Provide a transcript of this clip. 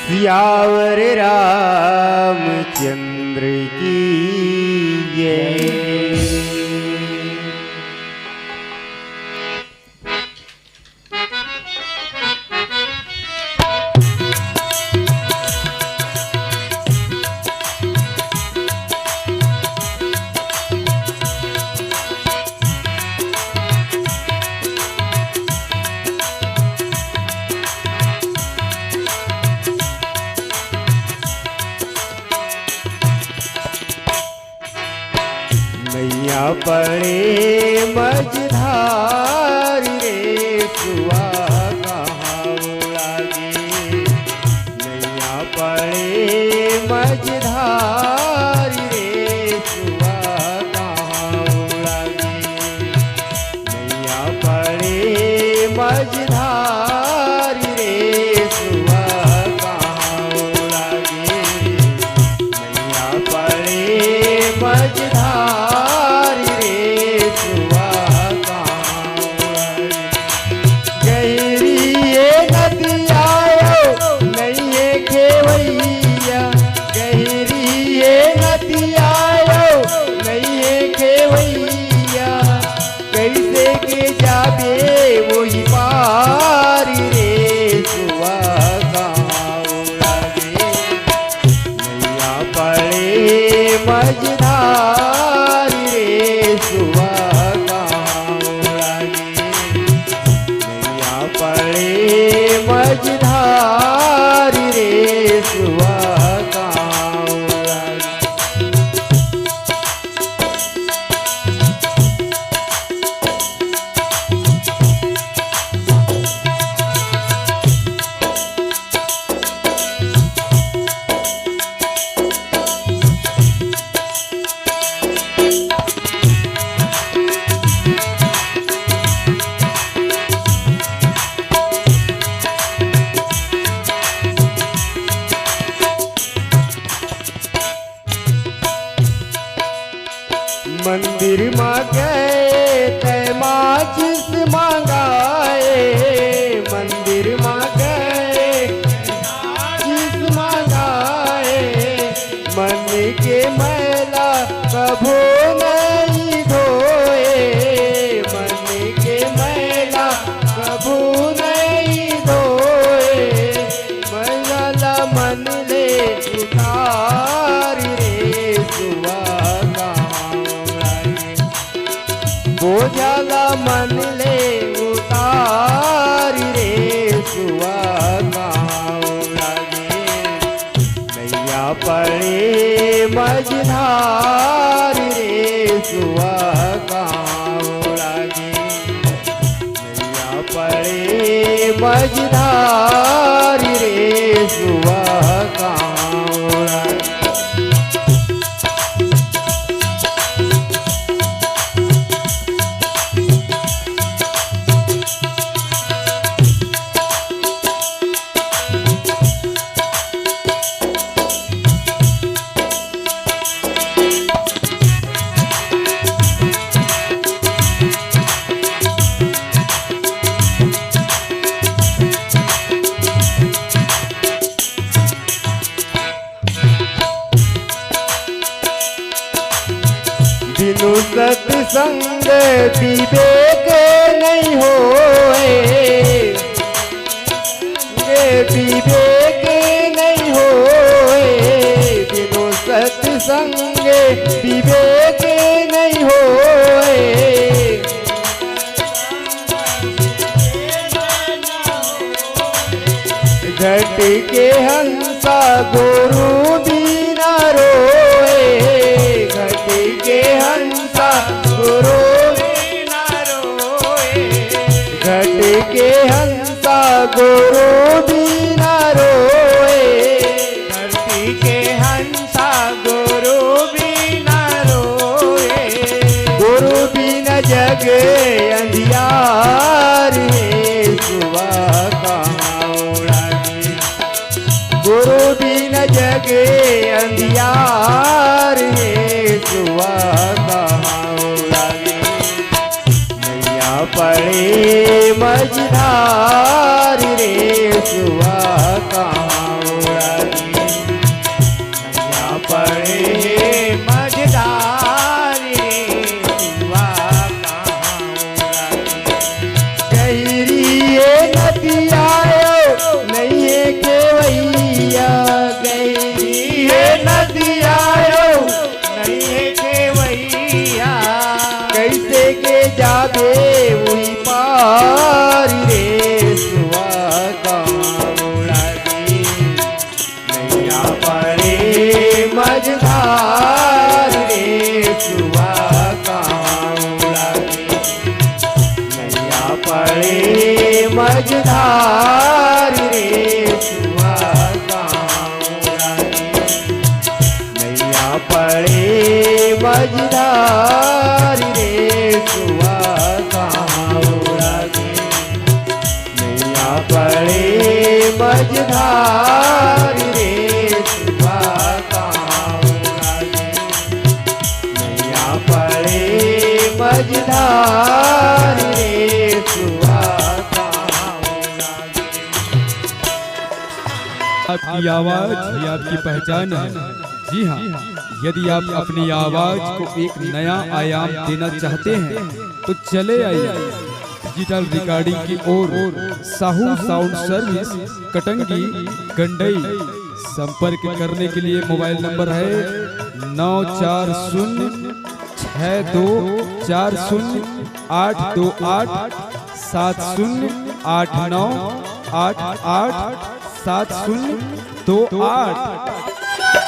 सियावर रामचंद्र की जय। नैया पड़े मझधार रे सुआ कहाँ उड़ागे। नैया पड़े मझधार रे सुआ कहाँ उड़ागे। नैया पड़े मझधार रे सुआ कहाँ उड़ागे। नैया पड़े मझधार वही पार रे सुआ कहाँ उड़ागे। नैया पड़े मझधार रे सुआ कहाँ उड़ागे। नैया पड़े मझधार रे सुआ कहाँ उड़ागे। मंदिर में गए तै माचिस मांगाए। मंदिर में गए माचिस मांगाए। मन के मैला कभो नहीं धोए। मन के मैला कभो नहीं धोए। मैला मन ले उतार रे सुआ बोझला मन ले उतार रे सुआ कहाँ उड़ागे। नैया पड़े मझधार रे सुआ कहाँ उड़ागे। नैया पड़े मझधार रे सुआ कहाँ उड़ागे। बिनु सत्संग विवेक नहीं होए। विवेक नहीं होए। बिनु सत्संग विवेक नहीं होए। घट के हंसा गुरु बिना रोए। घट के हंसा गुरु बिना रोए। घट के हंसा गुरु बिना रोए। धरती के हंसा गुरु बिना रोए। गुरु बिना जग अंधियार है सुआ कहाँ उड़ागे। गुरु बिना जग अंधियार है सुआ कहाँ उड़ागे। नैया पड़े मझधार रे सुआ कहाँ उड़ागे। मझधारी रे सुआ कहाँ उड़ागे नैया पड़े मझधारी रे सुआ कहाँ उड़ागे नैया पड़े मझधारी रे सुआ कहाँ उड़ागे नैया पड़े मझधारी रे सुआ कहाँ उड़ागे। आपकी आवाज ही आपकी पहचान है। जी हाँ, यदि आप अपनी आवाज को एक नया आयाम देना चाहते हैं तो चले आइए डिजिटल रिकॉर्डिंग की ओर। Sahu sound service Katangi Gandai. संपर्क करने के लिए मोबाइल नंबर है 94062408287089887028।